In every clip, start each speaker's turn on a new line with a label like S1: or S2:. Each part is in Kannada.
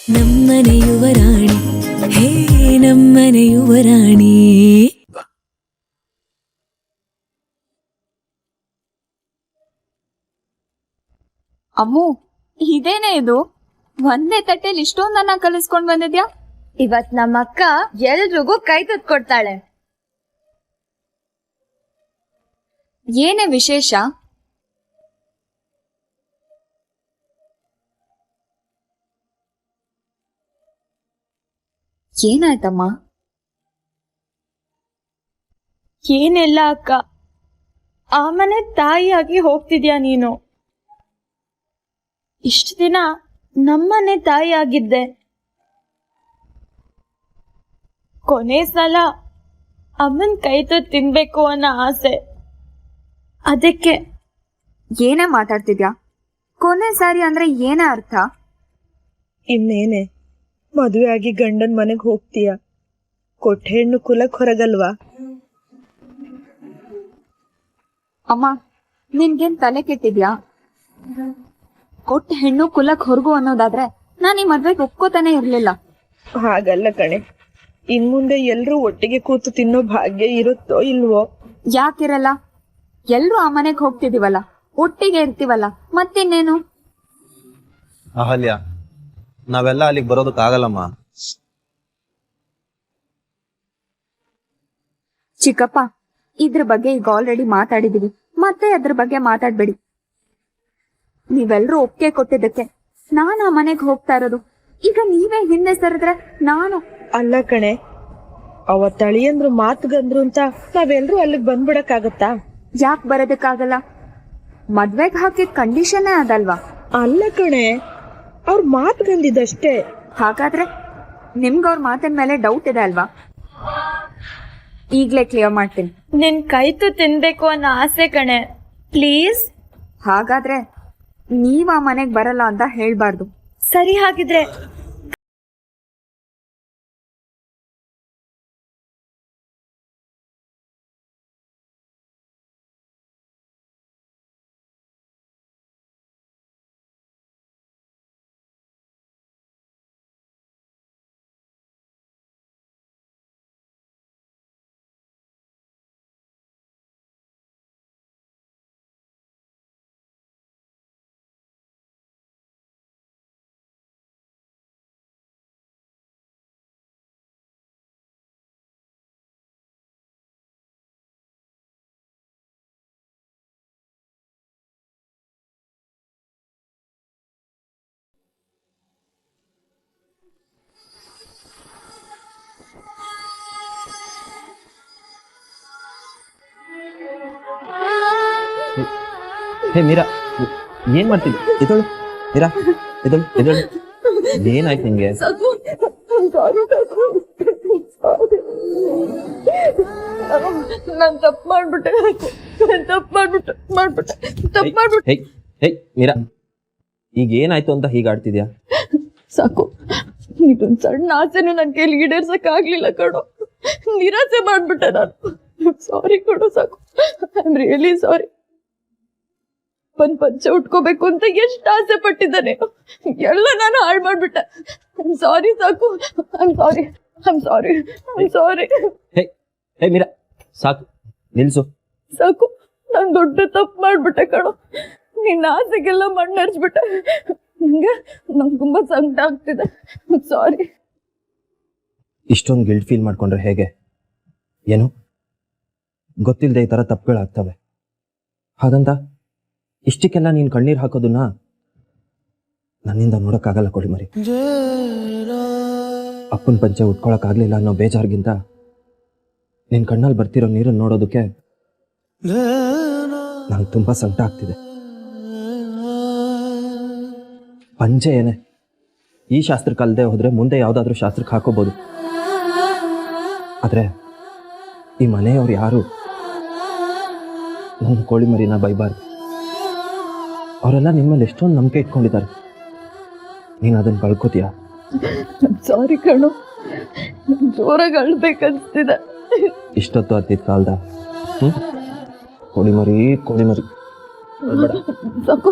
S1: ನಮ್ಮನೆ ಯುವರಾಣಿ ಹೇ ನಮ್ಮನೆ ಯುವರಾಣಿ.
S2: ಅಮ್ಮು, ಇದೇನೆ ಇದು? ಒಂದೇ ತಟ್ಟೆಲಿ ಇಷ್ಟೊಂದನ್ನ ಕಲಿಸ್ಕೊಂಡ್ ಬಂದಿದ್ಯಾ?
S3: ಇವತ್ ನಮ್ಮಕ್ಕ ಎಲ್ರಿಗೂ ಕೈ ತುತ್ತು ಕೊಡ್ತಾಳೆ.
S2: ಏನೇ ವಿಶೇಷ? ಏನಾಯ್ತಮ್ಮ?
S3: ಏನೆಲ್ಲ ಅಕ್ಕ, ಆ ಮನೆ ತಾಯಿಯಾಗಿ ಹೋಗ್ತಿದ್ಯಾ ನೀನು. ಇಷ್ಟು ದಿನ ನಮ್ಮನೆ ತಾಯಿ ಆಗಿದ್ದೆ. ಕೊನೆ ಸಲ ಅಮ್ಮನ್ ಕೈ ತುತ್ತು ತಿನ್ಬೇಕು ಅನ್ನೋ ಆಸೆ. ಅದಕ್ಕೆ.
S2: ಏನೇ ಮಾತಾಡ್ತಿದ್ಯಾ? ಕೊನೆ ಸಾರಿ ಅಂದ್ರೆ ಏನೇ ಅರ್ಥ?
S4: ಇನ್ನೇನೆ, ಮದುವೆ ಆಗಿ ಗಂಡನ್ ಮನೆಗ್ ಹೋಗ್ತೀಯ, ಕೊಟ್ಟ ಹೆಣ್ಣು ಕುಲಕ್ ಹೊರಗಲ್ವಾ?
S2: ಅಮ್ಮ, ನಿನ್ಗೇನ್ ತಲೆ ಕೆಟ್ಟಿದ್ಯಾ? ಕೊಟ್ಟ ಹೆಣ್ಣು ಕುಲಕ್ ಹೊರಗು ಅನ್ನೋದಾದ್ರೆ ನಾನು ಈ ಮದ್ವೆಗೆ ಒಪ್ಕೋತಾನೆ ಇರ್ಲಿಲ್ಲ.
S4: ಹಾಗಲ್ಲ ಕಣೆ, ಇನ್ ಮುಂದೆ ಎಲ್ರೂ ಒಟ್ಟಿಗೆ ಕೂತು ತಿನ್ನೋ ಭಾಗ್ಯ ಇರುತ್ತೋ ಇಲ್ವೋ?
S2: ಯಾಕಿರಲ್ಲ? ಎಲ್ರು ಆ ಮನೆಗ್ ಹೋಗ್ತಿದೀವಲ್ಲ, ಒಟ್ಟಿಗೆ ಇರ್ತೀವಲ್ಲ, ಮತ್ತಿನ್ನೇನು?
S5: ಅಹಲ್ಯ, ನಾವೆಲ್ಲ ಅಲ್ಲಿಗೆ ಬರೋದಕ್ಕಾಗಲ್ಲಮ್ಮ.
S2: ಚಿಕ್ಕಪ್ಪ, ಇದ್ರ ಬಗ್ಗೆ ಈಗ ಆಲ್ರೆಡಿ ಮಾತಾಡಿದೀವಿ, ಮತ್ತೆ ಅದ್ರ ಬಗ್ಗೆ ಮಾತಾಡ್ಬೇಡಿ. ನೀವೆಲ್ರೂ ಒಪ್ಪಿಗೆ ಕೊಟ್ಟಿದ್ದಕ್ಕೆ ನಾನು ಆ ಮನೆಗ್ ಹೋಗ್ತಾ ಇರೋದು. ಈಗ ನೀವೇ ಹಿಂದೆ ಸರಿದ್ರೆ ನಾನು.
S4: ಅಲ್ಲ ಕಣೆ, ಅವತ್ ಅಳಿಯಂದ್ರು ಮಾತುಗಂದ್ರು ಅಂತ ನಾವೆಲ್ರೂ ಅಲ್ಲಿಗೆ ಬಂದ್ಬಿಡಕ್ಕಾಗತ್ತಾ?
S2: ಯಾಕೆ ಬರೋದಕ್ಕಾಗಲ್ಲ? ಮದ್ವೆಗ್ ಹಾಕಿದ ಕಂಡೀಷನ್ನೇ ಅದಲ್ವಾ?
S4: ಅಲ್ಲ ಕಣೆ, ಅವ್ರ ಮಾತುಗಂದಿದ್ದಷ್ಟೇ.
S2: ಹಾಗಾದ್ರೆ ನಿಮ್ಗ ಅವ್ರ ಮಾತಿನ ಮೇಲೆ ಡೌಟ್ ಇದೆ ಅಲ್ವಾ? ಈಗ್ಲೇ ಕ್ಲಿಯರ್ ಮಾಡ್ತೀನಿ.
S3: ನಿನ್ ಕೈ ತುತ್ತು ತಿನ್ಬೇಕು ಅನ್ನೋ ಆಸೆ ಕಣೆ, ಪ್ಲೀಸ್.
S2: ಹಾಗಾದ್ರೆ ನೀವ್ ಆ ಮನೆಗ್ ಬರಲ್ಲ ಅಂತ ಹೇಳ್ಬಾರ್ದು.
S3: ಸರಿ, ಹಾಗಿದ್ರೆ
S5: ಹೇ ಮೀರಾ, ಏನ್ ಮಾಡ್ತಿದ್ದೆ? ಎದಳು ಮೀರಾ, ಎದಳು ಎದಳು. ಏನಾಯ್ತು ನಿಂಗೆ?
S3: ನಾನ್ ತಪ್ಪು ಮಾಡ್ಬಿಟ್ಟೆ.
S5: ಹೇ ಮೀರಾ, ಈಗ ಏನಾಯ್ತು ಅಂತ ಹೀಗಾಡ್ತಿದ್ಯಾ?
S3: ಸಾಕು, ಇದೊಂದ್ ಸಣ್ಣ ಆಸೆನು ನನ್ ಕೈಲಿ ಈಡೇರ್ಸಕ್ ಆಗ್ಲಿಲ್ಲ ಕಣೋ. ನಿರಾಸೆ ಮಾಡ್ಬಿಟ್ಟೆ ನಾನು. ಸಾರಿ ಕಣೋ, ಸಾಕು. I am really sorry. ಪಂಚೆ ಉಟ್ಕೋಬೇಕು ಅಂತ ಎಷ್ಟು ಆಸೆ ಪಟ್ಟಿದ್ದಾನೆ, ಎಲ್ಲ ನಾನು ಹಾಳು ಮಾಡ್ಬಿಟ್ಟೆ. ಐ ಆಮ್ ಸಾರಿ, ಸಾಕು. I am sorry.
S5: Hey Meera, ಸಾಕು, ನಿಲ್ಸು.
S3: ಸಾಕು, ನಾನ್ ದೊಡ್ಡ ತಪ್ಪು ಮಾಡ್ಬಿಟ್ಟೆ ಕಣೋ. ನಿನ್ನ ಆಸೆಗೆಲ್ಲ ಮಣ್ಣರ್ಸ್ಬಿಟ್ಟೆ. ನಂಗೆ ತುಂಬಾ ಸಂಕಟ ಆಗ್ತಿದೆ. ಸಾರಿ.
S5: ಇಷ್ಟೊಂದು ಗಿಲ್ಟ್ ಫೀಲ್ ಮಾಡ್ಕೊಂಡ್ರೆ ಹೇಗೆ? ಏನು ಗೊತ್ತಿಲ್ಲದೆ ಈ ಥರ ತಪ್ಪುಗಳಾಗ್ತವೆ. ಹಾಗಂತ ಇಷ್ಟಕ್ಕೆಲ್ಲ ನೀನು ಕಣ್ಣೀರು ಹಾಕೋದನ್ನ ನನ್ನಿಂದ ನೋಡೋಕ್ಕಾಗಲ್ಲ ಕೊಡಿಮರಿ. ಅಪ್ಪನ ಪಂಚೆ ಉಟ್ಕೊಳಕ್ಕಾಗಲಿಲ್ಲ ಅನ್ನೋ ಬೇಜಾರ್ಗಿಂತ ನಿನ್ನ ಕಣ್ಣಲ್ಲಿ ಬರ್ತಿರೋ ನೀರನ್ನು ನೋಡೋದಕ್ಕೆ ನಂಗೆ ತುಂಬ ಸಂಕಟ ಆಗ್ತಿದೆ. ಪಂಚೆ ಏನೇ, ಈ ಶಾಸ್ತ್ರಕ್ಕೆ ಅಲ್ಲದೆ ಹೋದರೆ ಮುಂದೆ ಯಾವುದಾದ್ರೂ ಶಾಸ್ತ್ರಕ್ಕೆ ಹಾಕೋಬೋದು. ಆದರೆ ಈ ಮನೆಯವ್ರು ಯಾರು ನನ್ನ ಕೋಳಿಮರಿನ ಬೈಬಾರ್ದು. ಅವರೆಲ್ಲ ನಿಮ್ಮಲ್ಲಿ ಎಷ್ಟೊಂದು ನಂಬಿಕೆ ಇಟ್ಕೊಂಡಿದ್ದಾರೆ. ನೀನು ಅದನ್ನು ಕಳ್ಕೊತೀಯ?
S3: ಸಾರಿ ಕಣೋ, ಜೋರಾಗಿ ಸಾಕು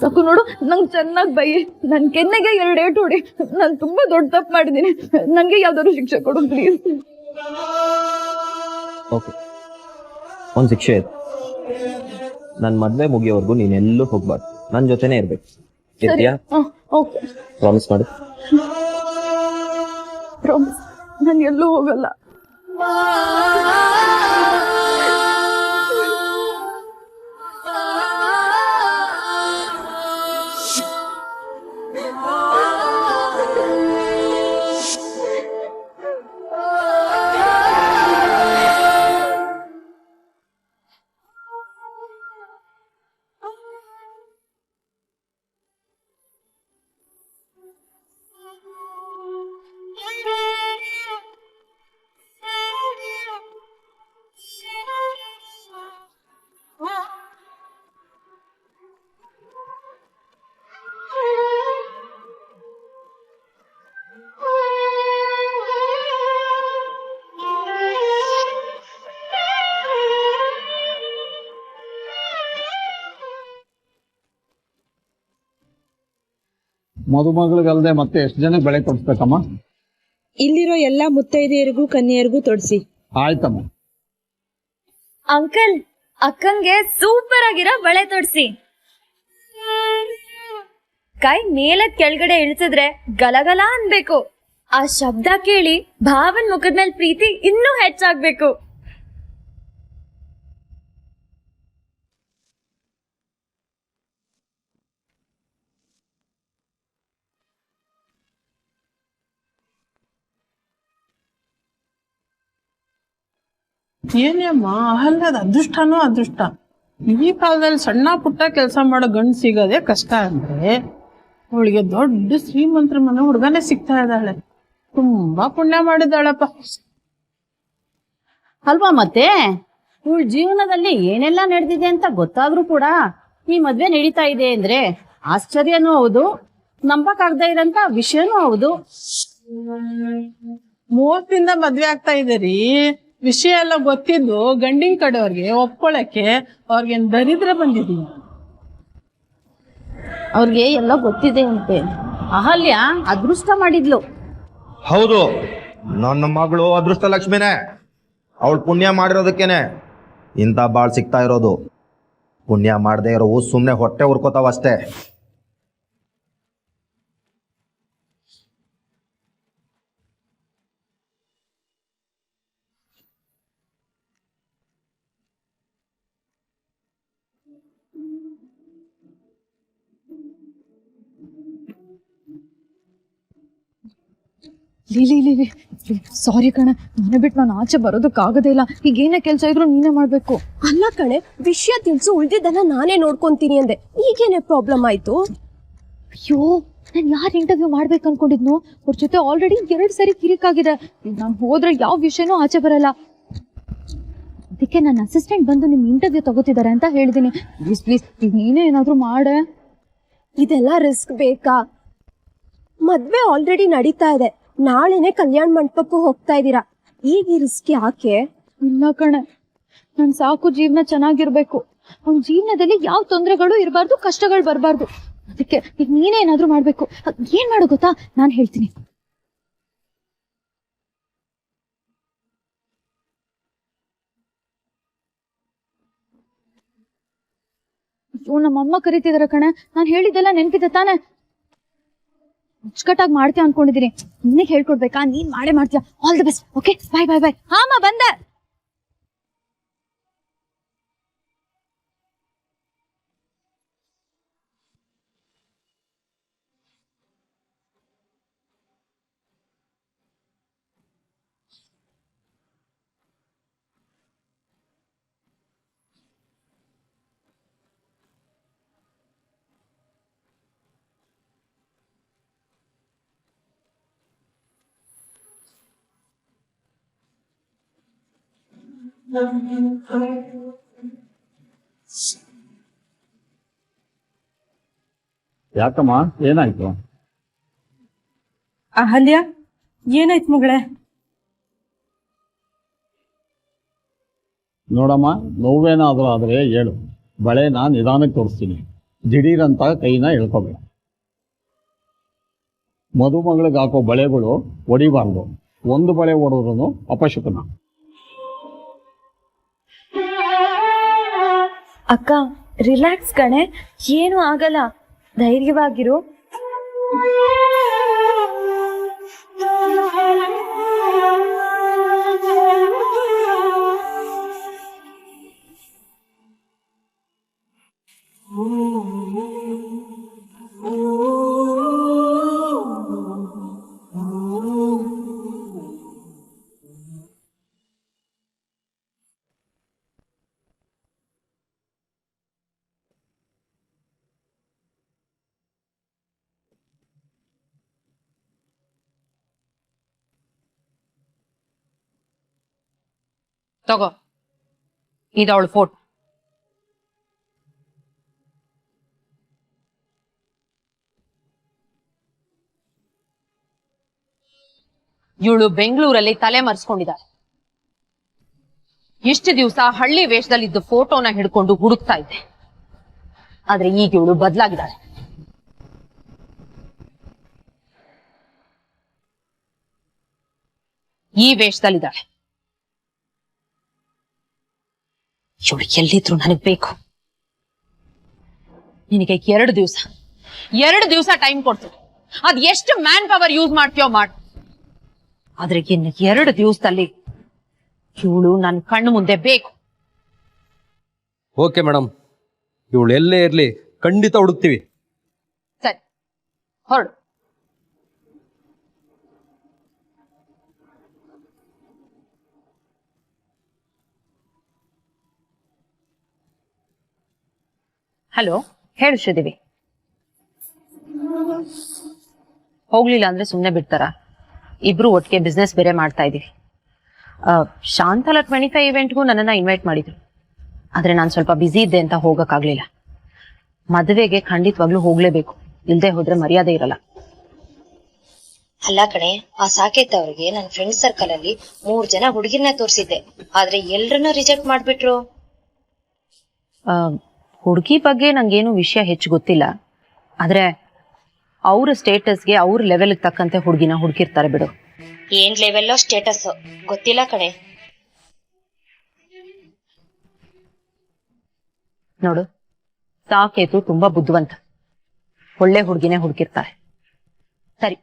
S3: ಸಾಕು ನೋಡು, ನಂಗೆ ಚೆನ್ನಾಗಿ ಬೈಯಿ, ನನ್ನ ಕೆನ್ನೆಗೆ 2 ಏಟು ಹೊಡಿ. ನಾನು ತುಂಬಾ ದೊಡ್ಡ ತಪ್ಪು ಮಾಡಿದ್ದೀನಿ, ನನಗೆ ಯಾವ್ದಾದ್ರು ಶಿಕ್ಷೆ ಕೊಡು ಪ್ಲೀಸ್.
S5: ಓಕೆ, ಒಂದು ಶಿಕ್ಷೆ ಇದೆ. ನನ್ನ ಮದುವೆ ಮುಗಿಯೋವರೆಗೂ ನೀನೆಲ್ಲೂ ಹೋಗ್ಬಾರ್ದು, ನನ್ನ ಜೊತೆನೇ ಇರ್ಬೇಕು. ಇರ್ತೀಯಾ?
S3: ಓಕೆ,
S5: ಪ್ರಾಮಿಸ್ ಮಾಡು.
S3: ಪ್ರಾಮಿಸ್, ನಾನು ಎಲ್ಲೂ ಹೋಗಲ್ಲ.
S6: ಮದುಮಗಳಿಗಲ್ದೆ ಮತ್ತೆ ಎಷ್ಟು ಜನಕ್ಕೆ ಬಳೆ ತೊಡಿಸ್ಬೇಕಮ್ಮ?
S4: ಇಲ್ಲಿರೋ ಎಲ್ಲಾ ಮುತ್ತೈದೆಯರಿಗೂ ಕನ್ಯೆಯರಿಗೂ ತೊಡ್ಸಿ.
S6: ಆಯ್ತಮ್ಮ.
S7: ಅಂಕಲ್, ಅಕ್ಕಂಗೆ ಸೂಪರ್ ಆಗಿರೋ ಬಳೆ ತೊಡ್ಸಿ. ಕೈ ಮೇಲದ್ ಕೆಳಗಡೆ ಇಳಿಸಿದ್ರೆ ಗಲಗಲ ಅನ್ಬೇಕು. ಆ ಶಬ್ದ ಕೇಳಿ ಭಾವನ್ ಮುಖದ ಮೇಲೆ ಪ್ರೀತಿ ಇನ್ನೂ ಹೆಚ್ಚಾಗ್ಬೇಕು.
S8: ಏನೇಮ್ಮ ಅಹಲ್ಯದ ಅದೃಷ್ಟನೂ ಅದೃಷ್ಟ. ಈ ಕಾಲದಲ್ಲಿ ಸಣ್ಣ ಪುಟ್ಟ ಕೆಲಸ ಮಾಡೋ ಗಂಡು ಸಿಗೋದೇ ಕಷ್ಟ ಅಂದ್ರೆ ಅವಳಿಗೆ ದೊಡ್ಡ ಶ್ರೀಮಂತರ ಮನೆ ಹುಡುಗನೇ ಸಿಗ್ತಾ ಇದ್ದಾಳೆ. ತುಂಬಾ ಪುಣ್ಯ ಮಾಡಿದ್ದಾಳಪ್ಪ
S9: ಅಲ್ವಾ? ಮತ್ತೆ ಇವಳ ಜೀವನದಲ್ಲಿ ಏನೆಲ್ಲ ನಡೆದಿದೆ ಅಂತ ಗೊತ್ತಾದ್ರೂ ಕೂಡ ಈ ಮದ್ವೆ ನಡೀತಾ ಇದೆ ಅಂದ್ರೆ ಆಶ್ಚರ್ಯನೂ ಹೌದು, ನಂಬಕ್ಕಾಗದೇ ಇರೋಂತ ವಿಷಯನೂ ಹೌದು.
S8: 30 ಮದ್ವೆ ಆಗ್ತಾ ಇದೀರಿ, ವಿಷಯ ಎಲ್ಲ ಗೊತ್ತಿದ್ದು ಗಂಡಿನ ಕಡೆಯವ್ರಿಗೆ ಒಪ್ಕೊಳಕ್ಕೆ ಅವ್ರಿಗೇನ್ ದರಿದ್ರ ಬಂದಿದೀಯ?
S9: ಅವ್ರಿಗೆ ಎಲ್ಲ ಗೊತ್ತಿದೆ ಅಂತೆ. ಅಹಲ್ಯ ಅದೃಷ್ಟ ಮಾಡಿದ್ಲು.
S10: ಹೌದು, ನನ್ನ ಮಗಳು ಅದೃಷ್ಟ ಲಕ್ಷ್ಮಿನೇ. ಅವಳು ಪುಣ್ಯ ಮಾಡಿರೋದಕ್ಕೇನೆ ಇಂಥ ಬಾಳ್ ಸಿಗ್ತಾ ಇರೋದು. ಪುಣ್ಯ ಮಾಡದೇ ಇರೋವು ಸುಮ್ಮನೆ ಹೊಟ್ಟೆ ಉರ್ಕೋತಾವಷ್ಟೇ.
S3: ಸಾರಿ ಕಣೆ, ಮನೆ ಬಿಟ್ಟು ನಾನು ಆಚೆ ಬರೋದಕ್ಕಾಗದೇ ಇಲ್ಲ. ಈಗ ಏನೇ ಕೆಲಸ ಇದ್ರು ನೀನೇ ಮಾಡ್ಬೇಕು.
S11: ಅಲ್ಲ ಕಣೆ, ವಿಷಯ ತಿಳಿಸು, ಉಳ್ದಿದ್ದನ್ನ ನಾನೇ ನೋಡ್ಕೊಂತೀನಿ ಅಂದೆ. ಈಗೇನೆ ಪ್ರಾಬ್ಲಮ್ ಆಯ್ತು?
S3: ಅಯ್ಯೋ, ನಾನು ಯಾರು ಇಂಟರ್ವ್ಯೂ ಮಾಡ್ಬೇಕು ಅನ್ಕೊಂಡಿದ್ನು ಅವ್ರ ಜೊತೆ ಆಲ್ರೆಡಿ 2 ಸರಿ ಕಿರಿಕಾಗಿದೆ. ಈಗ ನಾನು ಹೋದ್ರೆ ಯಾವ ವಿಷಯನೂ ಆಚೆ ಬರಲ್ಲ. ಅದಕ್ಕೆ ನನ್ನ ಅಸಿಸ್ಟೆಂಟ್ ಬಂದು ನಿಮ್ ಇಂಟರ್ವ್ಯೂ ತಗೋತಿದ್ದಾರೆ ಅಂತ ಹೇಳಿದೀನಿ. ಪ್ಲೀಸ್ ಪ್ಲೀಸ್ ಈಗ ನೀನೇ ಏನಾದ್ರು ಮಾಡೆ.
S11: ಇದೆಲ್ಲ ರಿಸ್ಕ್ ಬೇಕಾ? ಮದ್ವೆ ಆಲ್ರೆಡಿ ನಡೀತಾ ಇದೆ, ನಾಳೆನೆ ಕಲ್ಯಾಣ ಮಂಟಪಕ್ಕೂ ಹೋಗ್ತಾ ಇದ್ದೀರಾ. ಈಗ ಈ ರಿಸ್ಕ್ ಯಾಕೆ?
S3: ಇಲ್ಲ ಕಣೆ, ನನ್ ಸಾಕು ಜೀವನ ಚೆನ್ನಾಗಿರ್ಬೇಕು. ಅವ್ನ ಜೀವನದಲ್ಲಿ ಯಾವ ತೊಂದರೆಗಳು ಇರಬಾರ್ದು, ಕಷ್ಟಗಳು ಬರಬಾರ್ದು. ಅದಕ್ಕೆ ಈಗ ನೀನೇ ಏನಾದ್ರೂ ಮಾಡ್ಬೇಕು. ಏನ್ ಮಾಡು ಗೊತ್ತಾ, ನಾನು ಹೇಳ್ತೀನಿ. ಅಯ್ಯೋ, ನಮ್ಮಮ್ಮ ಕರೀತಿದಾರೆ ಕಣೆ. ನಾನು ಹೇಳಿದ್ದೆಲ್ಲ ನೆನ್ಪಿದೆ ತಾನೆ? ಅಚ್ಚುಕಟ್ಟಾಗಿ ಮಾಡ್ತೀಯ ಅನ್ಕೊಂಡಿದೀನಿ. ನಿನಗೆ ಹೇಳ್ಕೊಡ್ಬೇಕಾ? ನೀನ್ ಮಾಡೇ ಮಾಡ್ತೀಯ. All the best. ಓಕೆ, ಬಾಯ್ ಬಾಯ್ ಬಾಯ್. ಹಾಮ ಬಂದೆ.
S6: ಯಾಕಮ್ಮ, ಏನಾಯ್ತು?
S4: ಅಹಲ್ಯ, ಏನಾಯ್ತು ಮಗಳೇ?
S6: ನೋಡಮ್ಮ, ನೋವೇನಾದ್ರೂ ಆದ್ರೆ ಹೇಳು, ಬಳೆನ ನಿಧಾನಕ್ಕೆ ತೋರಿಸ್ತೀನಿ, ದಿಢೀರಂತ ಕೈನ ಎಳ್ಕೋಬೇಡ. ಮದುಮಗಳಿಗೆ ಹಾಕೋ ಬಳೆಗಳು ಒಡಿಬಾರ್ದು. ಒಂದು ಬಳೆ ಹೊಡೆದ್ರೂ ಅಪಶಕುನ.
S7: ಅಕ್ಕ ರಿಲ್ಯಾಕ್ಸ್ ಕಣೆ, ಏನು ಆಗಲ್ಲ, ಧೈರ್ಯವಾಗಿರು.
S9: ತಗೋ, ಇದವಳು ಫೋಟೋ. ಇವಳು ಬೆಂಗಳೂರಲ್ಲಿ ತಲೆ ಮರೆಸ್ಕೊಂಡಿದ್ದಾಳೆ. ಇಷ್ಟು ದಿವಸ ಹಳ್ಳಿ ವೇಷದಲ್ಲಿದ್ದ ಫೋಟೋನ ಹಿಡ್ಕೊಂಡು ಹುಡುಕ್ತಾ ಇದ್ದೆ, ಆದ್ರೆ ಈಗ ಇವಳು ಬದಲಾಗಿದ್ದಾಳೆ. ಈ ವೇಷದಲ್ಲಿದ್ದಾಳೆ. ಇವಳು ಎಲ್ಲಿದ್ರು ನನಗ್ ಬೇಕು. ನಿನಗೆ 2 ದಿವಸ ಟೈಮ್ ಕೊಡ್ತೀನಿ. ಅದ್ ಎಷ್ಟು ಮ್ಯಾನ್ ಪವರ್ ಯೂಸ್ ಮಾಡ್ತೀಯೋ ಮಾಡು. ಆದ್ರೆ ಇನ್ನು 2 ದಿವಸದಲ್ಲಿ ಇವಳು ನನ್ನ ಕಣ್ಣು ಮುಂದೆ ಬೇಕು.
S5: ಓಕೆ ಮೇಡಮ್, ಇವಳು ಎಲ್ಲೇ ಇರ್ಲಿ ಖಂಡಿತ ಹುಡುಕ್ತೀವಿ.
S9: ಸರಿ, ಹೊರಡು. ಹಲೋ, ಹೇಳು ಶ್ರೀದೇವಿ. ಹೋಗ್ಲಿಲ್ಲ ಅಂದ್ರೆ ಸುಮ್ನೆ ಬಿಡ್ತಾರ? ಇಬ್ರು ಒಟ್ಟಿಗೆ ಬಿಸ್ನೆಸ್ ಬೇರೆ ಮಾಡ್ತಾ ಇದೀವಿ. ಶಾಂತಲ 25 ಇವೆಂಟ್ಗೂ ನನ್ನನ್ನ ಇನ್ವೈಟ್ ಮಾಡಿದ್ರು, ಆದ್ರೆ ನಾನು ಸ್ವಲ್ಪ ಬ್ಯುಸಿ ಇದ್ದೆ ಅಂತ ಹೋಗಕ್ಕಾಗ್ಲಿಲ್ಲ. ಮದುವೆಗೆ ಖಂಡಿತವಾಗ್ಲೂ ಹೋಗ್ಲೇಬೇಕು, ಇಲ್ದೆ ಹೋದ್ರೆ ಮರ್ಯಾದೆ ಇರಲ್ಲ.
S12: ಅಲ್ಲ ಕಣೆ, ಆ ಸಾಕೇತ್ ಅವ್ರಿಗೆ ನನ್ನ ಫ್ರೆಂಡ್ ಸರ್ಕಲ್ ಅಲ್ಲಿ 3 ಜನ ಹುಡುಗಿರ್ನ ತೋರಿಸಿದ್ದೆ, ಆದ್ರೆ ಎಲ್ರನ್ನೂ ರಿಜೆಕ್ಟ್ ಮಾಡ್ಬಿಟ್ರು.
S9: ಹುಡುಗಿ ಬಗ್ಗೆ ನಂಗೇನು ವಿಷಯ ಹೆಚ್ಚು ಗೊತ್ತಿಲ್ಲ, ಆದ್ರೆ ಅವ್ರ ಸ್ಟೇಟಸ್ಗೆ ಅವ್ರ ಲೆವೆಲ್ ತಕ್ಕಂತೆ ಹುಡುಗಿನ ಹುಡುಕಿರ್ತಾರೆ ಬಿಡು.
S12: ಏನ್ ಲೆವೆಲ್ಲೋ ಸ್ಟೇಟಸ್ ಗೊತ್ತಿಲ್ಲ ಕಣೆ.
S9: ನೋಡು, ಸಾಕೇತು ತುಂಬಾ ಬುದ್ಧಿವಂತ, ಒಳ್ಳೆ ಹುಡುಗಿನೇ ಹುಡುಕಿರ್ತಾರೆ. ಸರಿ,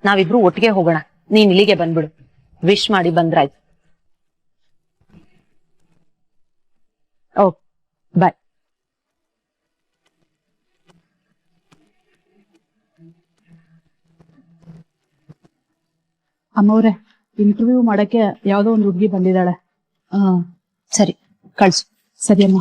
S9: ನಾವಿಬ್ರು ಒಟ್ಟಿಗೆ ಹೋಗೋಣ. ನೀನ್ ಇಲ್ಲಿಗೆ ಬಂದ್ಬಿಡು, ವಿಶ್ ಮಾಡಿ ಬಂದ್ರಾಯ್ತು. ಓಕೆ, ಬಾಯ್.
S4: ಅಮ್ಮವ್ರೆ, ಇಂಟರ್ವ್ಯೂ ಮಾಡಕ್ಕೆ ಯಾವ್ದೋ ಒಂದು ಹುಡುಗಿ ಬಂದಿದ್ದಾಳೆ.
S9: ಸರಿ, ಕಳ್ಸು.
S4: ಸರಿ ಅಮ್ಮ.